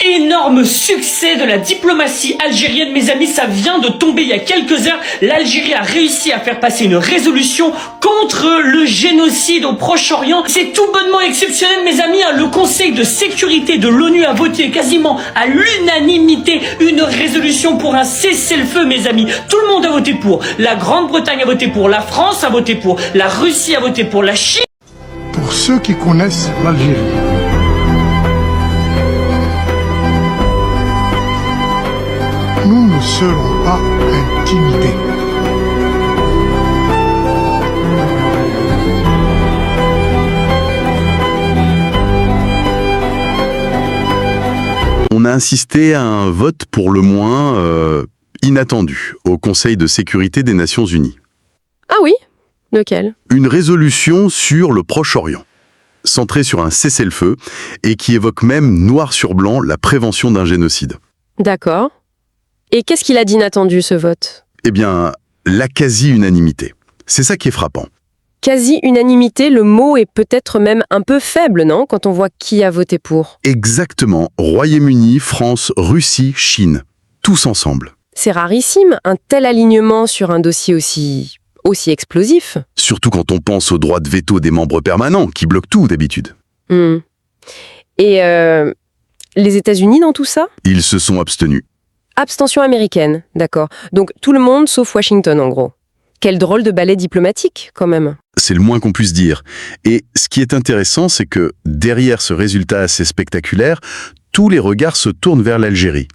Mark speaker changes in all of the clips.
Speaker 1: Énorme succès de la diplomatie algérienne, mes amis, ça vient de tomber il y a quelques heures. L'Algérie a réussi à faire passer une résolution contre le génocide au Proche-Orient. C'est tout bonnement exceptionnel, mes amis. Le Conseil de sécurité de l'ONU a voté quasiment à l'unanimité une résolution pour un cessez-le-feu, mes amis. Tout le monde a voté pour. La Grande-Bretagne a voté pour, la France a voté pour, la Russie a voté pour, la Chine.
Speaker 2: Pour ceux qui connaissent l'Algérie, nous ne serons pas intimidés.
Speaker 3: On a insisté à un vote pour le moins inattendu au Conseil de sécurité des Nations Unies.
Speaker 4: Ah oui? Lequel?
Speaker 3: Une résolution sur le Proche-Orient, centrée sur un cessez-le-feu et qui évoque même noir sur blanc la prévention d'un génocide.
Speaker 4: D'accord. Et qu'est-ce qu'il a d'inattendu, ce vote?
Speaker 3: Eh bien, la quasi-unanimité. C'est ça qui est frappant.
Speaker 4: Quasi-unanimité, le mot est peut-être même un peu faible, non? Quand on voit qui a voté pour.
Speaker 3: Exactement. Royaume-Uni, France, Russie, Chine. Tous ensemble.
Speaker 4: C'est rarissime, un tel alignement sur un dossier aussi explosif.
Speaker 3: Surtout quand on pense au droit de veto des membres permanents, qui bloquent tout d'habitude.
Speaker 4: Et les États-Unis dans tout ça?
Speaker 3: Ils se sont abstenus.
Speaker 4: Abstention américaine, d'accord. Donc tout le monde sauf Washington, en gros. Quel drôle de ballet diplomatique, quand même.
Speaker 3: C'est le moins qu'on puisse dire. Et ce qui est intéressant, c'est que derrière ce résultat assez spectaculaire, tous les regards se tournent vers l'Algérie.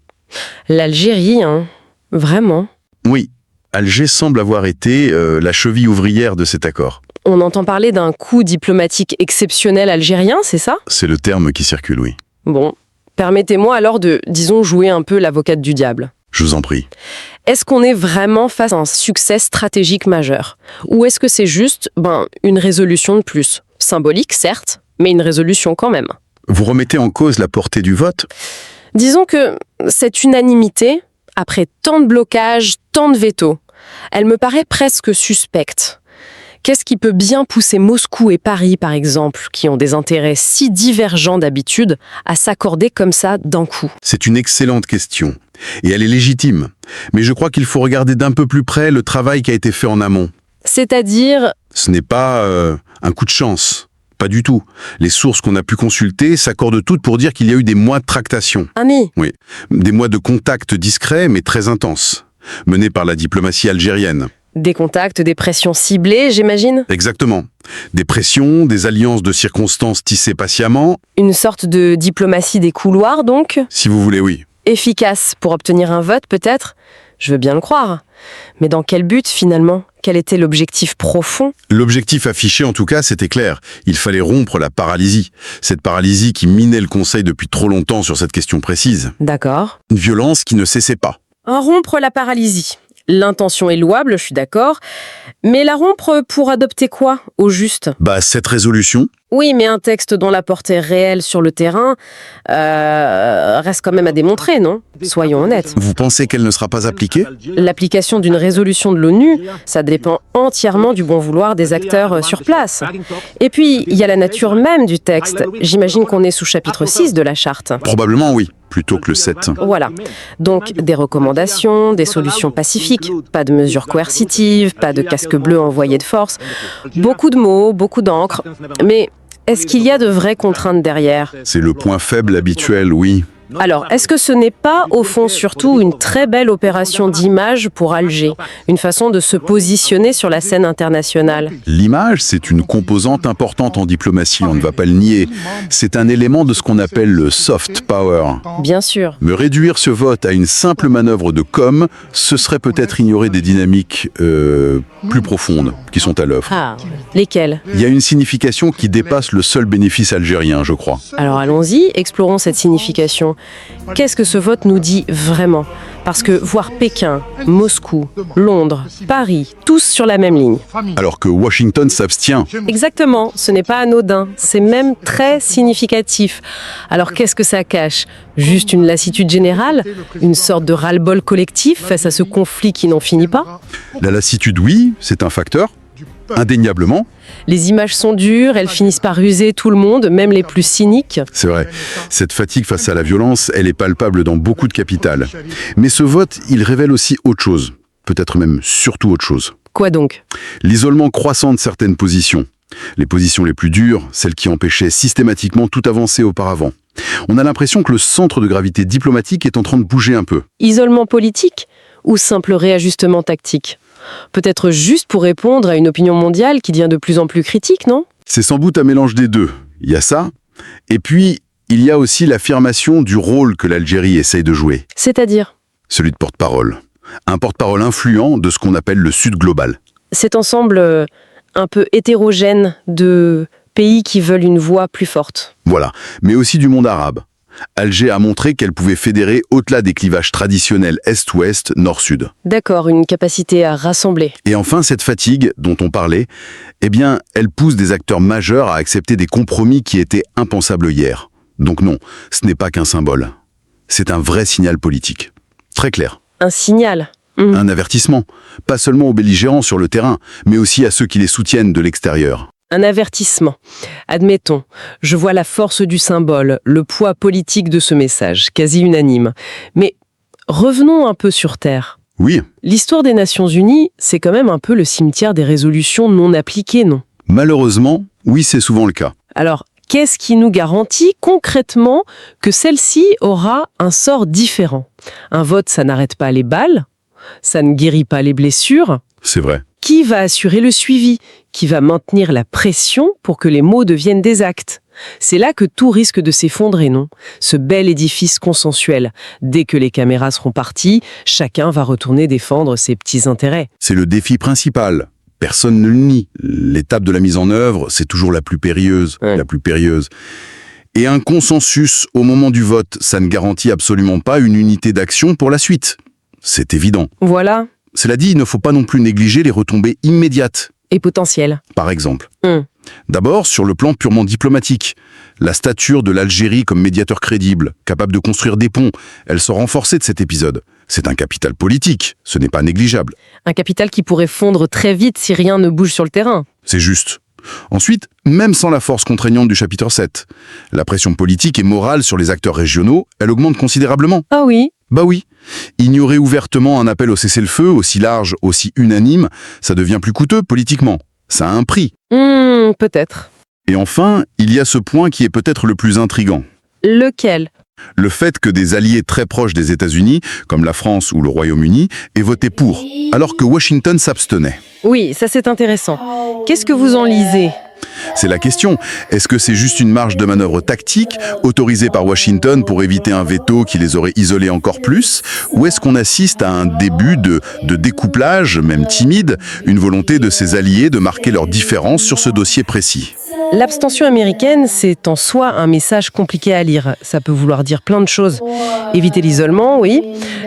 Speaker 4: L'Algérie, hein. Vraiment.
Speaker 3: Oui, Alger semble avoir été la cheville ouvrière de cet accord.
Speaker 4: On entend parler d'un coup diplomatique exceptionnel algérien, c'est ça?
Speaker 3: C'est le terme qui circule, oui.
Speaker 4: Bon, permettez-moi alors de, disons, jouer un peu l'avocate du diable.
Speaker 3: Je vous en prie.
Speaker 4: Est-ce qu'on est vraiment face à un succès stratégique majeur? Ou est-ce que c'est juste, une résolution de plus? Symbolique, certes, mais une résolution quand même.
Speaker 3: Vous remettez en cause la portée du vote?
Speaker 4: Disons que cette unanimité, après tant de blocages, tant de veto, elle me paraît presque suspecte. Qu'est-ce qui peut bien pousser Moscou et Paris, par exemple, qui ont des intérêts si divergents d'habitude, à s'accorder comme ça d'un coup?
Speaker 3: C'est une excellente question. Et elle est légitime. Mais je crois qu'il faut regarder d'un peu plus près le travail qui a été fait en amont.
Speaker 4: C'est-à-dire?
Speaker 3: Ce n'est pas un coup de chance. Pas du tout. Les sources qu'on a pu consulter s'accordent toutes pour dire qu'il y a eu des mois de tractation.
Speaker 4: Ami.
Speaker 3: Oui. Des mois de contacts discrets mais très intenses, menés par la diplomatie algérienne.
Speaker 4: Des contacts, des pressions ciblées, j'imagine?
Speaker 3: Exactement. Des pressions, des alliances de circonstances tissées patiemment.
Speaker 4: Une sorte de diplomatie des couloirs, donc?
Speaker 3: Si vous voulez, oui.
Speaker 4: Efficace pour obtenir un vote, peut-être? Je veux bien le croire. Mais dans quel but, finalement? Quel était l'objectif profond?
Speaker 3: L'objectif affiché, en tout cas, c'était clair. Il fallait rompre la paralysie. Cette paralysie qui minait le Conseil depuis trop longtemps sur cette question précise.
Speaker 4: D'accord.
Speaker 3: Une violence qui ne cessait pas.
Speaker 4: Rompre la paralysie. L'intention est louable, je suis d'accord. Mais la rompre pour adopter quoi, au juste?
Speaker 3: Cette résolution.
Speaker 4: Oui, mais un texte dont la portée réelle sur le terrain reste quand même à démontrer, non? Soyons honnêtes.
Speaker 3: Vous pensez qu'elle ne sera pas appliquée?
Speaker 4: L'application d'une résolution de l'ONU, ça dépend entièrement du bon vouloir des acteurs sur place. Et puis, il y a la nature même du texte. J'imagine qu'on est sous chapitre 6 de la charte.
Speaker 3: Probablement oui, plutôt que le 7.
Speaker 4: Voilà. Donc, des recommandations, des solutions pacifiques, pas de mesures coercitives, pas de casque bleu envoyé de force. Beaucoup de mots, beaucoup d'encre. Mais est-ce qu'il y a de vraies contraintes derrière?
Speaker 3: C'est le point faible habituel, oui.
Speaker 4: Alors, est-ce que ce n'est pas, au fond, surtout une très belle opération d'image pour Alger? Une façon de se positionner sur la scène internationale?
Speaker 3: L'image, c'est une composante importante en diplomatie, on ne va pas le nier. C'est un élément de ce qu'on appelle le soft power.
Speaker 4: Bien sûr.
Speaker 3: Me réduire ce vote à une simple manœuvre de com, ce serait peut-être ignorer des dynamiques plus profondes qui sont à l'œuvre.
Speaker 4: Ah, lesquelles?
Speaker 3: Il y a une signification qui dépasse le seul bénéfice algérien, je crois.
Speaker 4: Alors allons-y, explorons cette signification. Qu'est-ce que ce vote nous dit vraiment? Parce que voir Pékin, Moscou, Londres, Paris, tous sur la même ligne.
Speaker 3: Alors que Washington s'abstient.
Speaker 4: Exactement, ce n'est pas anodin, c'est même très significatif. Alors qu'est-ce que ça cache? Juste une lassitude générale? Une sorte de ras-le-bol collectif face à ce conflit qui n'en finit pas?
Speaker 3: La lassitude, oui, c'est un facteur. Indéniablement,
Speaker 4: Les images sont dures, elles finissent par user tout le monde, même les plus cyniques.
Speaker 3: c'est vrai, cette fatigue face à la violence, elle est palpable dans beaucoup de capitales. Mais ce vote, il révèle aussi autre chose, peut-être même surtout autre chose.
Speaker 4: Quoi donc?
Speaker 3: L'isolement croissant de certaines positions. Les positions les plus dures, celles qui empêchaient systématiquement toute avancée auparavant. On a l'impression que le centre de gravité diplomatique est en train de bouger un peu.
Speaker 4: Isolement politique ou simple réajustement tactique? Peut-être juste pour répondre à une opinion mondiale qui devient de plus en plus critique, non?
Speaker 3: C'est sans doute un mélange des deux. Il y a ça, et puis il y a aussi l'affirmation du rôle que l'Algérie essaye de jouer,
Speaker 4: C'est-à-dire?
Speaker 3: celui de porte-parole. Un porte-parole influent de ce qu'on appelle le Sud global.
Speaker 4: Cet ensemble un peu hétérogène de pays qui veulent une voix plus forte.
Speaker 3: Voilà, mais aussi du monde arabe. Alger a montré qu'elle pouvait fédérer au-delà des clivages traditionnels Est-Ouest, Nord-Sud.
Speaker 4: D'accord, une capacité à rassembler.
Speaker 3: Et enfin, cette fatigue dont on parlait, eh bien, elle pousse des acteurs majeurs à accepter des compromis qui étaient impensables hier. Donc non, ce n'est pas qu'un symbole. C'est un vrai signal politique. Très clair.
Speaker 4: Un signal.
Speaker 3: Un avertissement, pas seulement aux belligérants sur le terrain, mais aussi à ceux qui les soutiennent de l'extérieur.
Speaker 4: Un avertissement. Admettons, je vois la force du symbole, le poids politique de ce message, quasi unanime. Mais revenons un peu sur Terre.
Speaker 3: Oui,
Speaker 4: L'histoire des Nations Unies, c'est quand même un peu le cimetière des résolutions non appliquées, non?
Speaker 3: malheureusement, oui, c'est souvent le cas.
Speaker 4: Alors, qu'est-ce qui nous garantit concrètement que celle-ci aura un sort différent? Un vote, ça n'arrête pas les balles, ça ne guérit pas les blessures.
Speaker 3: C'est vrai.
Speaker 4: Qui va assurer le suivi? Qui va maintenir la pression pour que les mots deviennent des actes? C'est là que tout risque de s'effondrer, non? Ce bel édifice consensuel. Dès que les caméras seront parties, chacun va retourner défendre ses petits intérêts.
Speaker 3: C'est le défi principal. Personne ne le nie. L'étape de la mise en œuvre, c'est toujours la plus périlleuse,
Speaker 4: Ouais.
Speaker 3: la plus périlleuse. Et un consensus au moment du vote, ça ne garantit absolument pas une unité d'action pour la suite. C'est évident.
Speaker 4: Voilà,
Speaker 3: Cela dit, il ne faut pas non plus négliger les retombées immédiates,
Speaker 4: et potentiel.
Speaker 3: par exemple.
Speaker 4: Hum.
Speaker 3: D'abord, sur le plan purement diplomatique. La stature de l'Algérie comme médiateur crédible, capable de construire des ponts, elle sort renforcée de cet épisode. C'est un capital politique, ce n'est pas négligeable.
Speaker 4: Un capital qui pourrait fondre très vite si rien ne bouge sur le terrain.
Speaker 3: C'est juste. Ensuite, même sans la force contraignante du chapitre 7, la pression politique et morale sur les acteurs régionaux, elle augmente considérablement.
Speaker 4: Ah oui,
Speaker 3: Bah oui, ignorer ouvertement un appel au cessez-le-feu aussi large, aussi unanime, ça devient plus coûteux politiquement. Ça a un prix.
Speaker 4: peut-être.
Speaker 3: Et enfin, il y a ce point qui est peut-être le plus intrigant.
Speaker 4: Lequel?
Speaker 3: Le fait que des alliés très proches des États-Unis, comme la France ou le Royaume-Uni, aient voté pour, alors que Washington s'abstenait.
Speaker 4: Oui, ça c'est intéressant. Qu'est-ce que vous en lisez?
Speaker 3: C'est la question. Est-ce que c'est juste une marge de manœuvre tactique, autorisée par Washington pour éviter un veto qui les aurait isolés encore plus, ou est-ce qu'on assiste à un début de découplage, même timide, une volonté de ces alliés de marquer leur différence sur ce dossier précis?
Speaker 4: L'abstention américaine, c'est en soi un message compliqué à lire. Ça peut vouloir dire plein de choses. Éviter l'isolement, oui.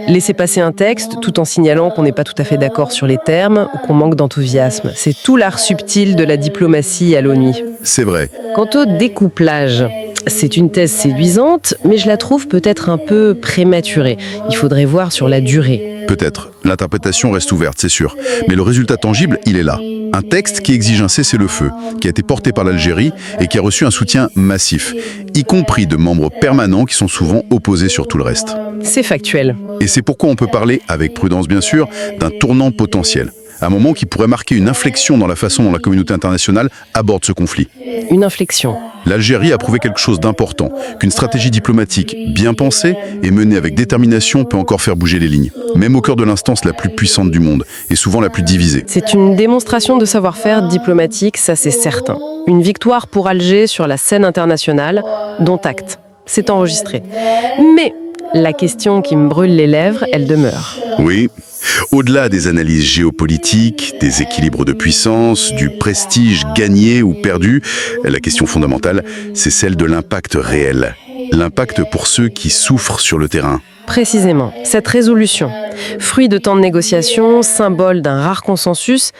Speaker 4: Laisser passer un texte tout en signalant qu'on n'est pas tout à fait d'accord sur les termes ou qu'on manque d'enthousiasme. C'est tout l'art subtil de la diplomatie à l'ONU.
Speaker 3: C'est vrai.
Speaker 4: Quant au découplage, c'est une thèse séduisante, mais je la trouve peut-être un peu prématurée. Il faudrait voir sur la durée.
Speaker 3: Peut-être. L'interprétation reste ouverte, c'est sûr. Mais le résultat tangible, il est là. Un texte qui exige un cessez-le-feu, qui a été porté par l'Algérie et qui a reçu un soutien massif, y compris de membres permanents qui sont souvent opposés sur tout le reste.
Speaker 4: C'est factuel.
Speaker 3: Et c'est pourquoi on peut parler, avec prudence bien sûr, d'un tournant potentiel. Un moment qui pourrait marquer une inflexion dans la façon dont la communauté internationale aborde ce conflit.
Speaker 4: Une inflexion.
Speaker 3: L'Algérie a prouvé quelque chose d'important, qu'une stratégie diplomatique bien pensée et menée avec détermination peut encore faire bouger les lignes, même au cœur de l'instance la plus puissante du monde, et souvent la plus divisée.
Speaker 4: C'est une démonstration de savoir-faire diplomatique, ça c'est certain. Une victoire pour Alger sur la scène internationale, dont acte. C'est enregistré. Mais la question qui me brûle les lèvres, elle demeure.
Speaker 3: Oui, au-delà des analyses géopolitiques, des équilibres de puissance, du prestige gagné ou perdu, la question fondamentale, c'est celle de l'impact réel. L'impact pour ceux qui souffrent sur le terrain.
Speaker 4: Précisément, cette résolution, fruit de tant de négociations, symbole d'un rare consensus,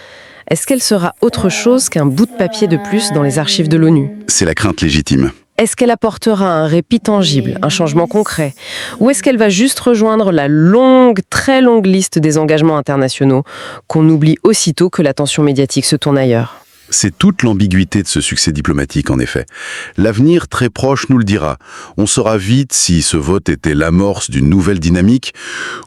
Speaker 4: est-ce qu'elle sera autre chose qu'un bout de papier de plus dans les archives de l'ONU?
Speaker 3: C'est la crainte légitime.
Speaker 4: Est-ce qu'elle apportera un répit tangible, un changement concret? Ou est-ce qu'elle va juste rejoindre la longue, très longue liste des engagements internationaux qu'on oublie aussitôt que l'attention médiatique se tourne ailleurs?
Speaker 3: C'est toute l'ambiguïté de ce succès diplomatique, en effet. L'avenir très proche nous le dira. On saura vite si ce vote était l'amorce d'une nouvelle dynamique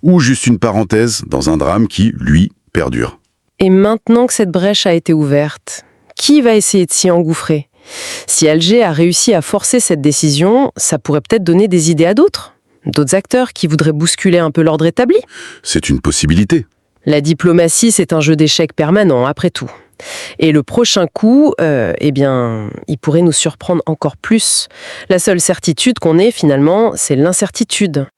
Speaker 3: ou juste une parenthèse dans un drame qui, lui, perdure.
Speaker 4: Et maintenant que cette brèche a été ouverte, qui va essayer de s'y engouffrer? Si Alger a réussi à forcer cette décision, ça pourrait peut-être donner des idées à d'autres acteurs qui voudraient bousculer un peu l'ordre établi.
Speaker 3: C'est une possibilité.
Speaker 4: La diplomatie, c'est un jeu d'échecs permanent, après tout. Et le prochain coup, il pourrait nous surprendre encore plus. La seule certitude qu'on ait, finalement, c'est l'incertitude.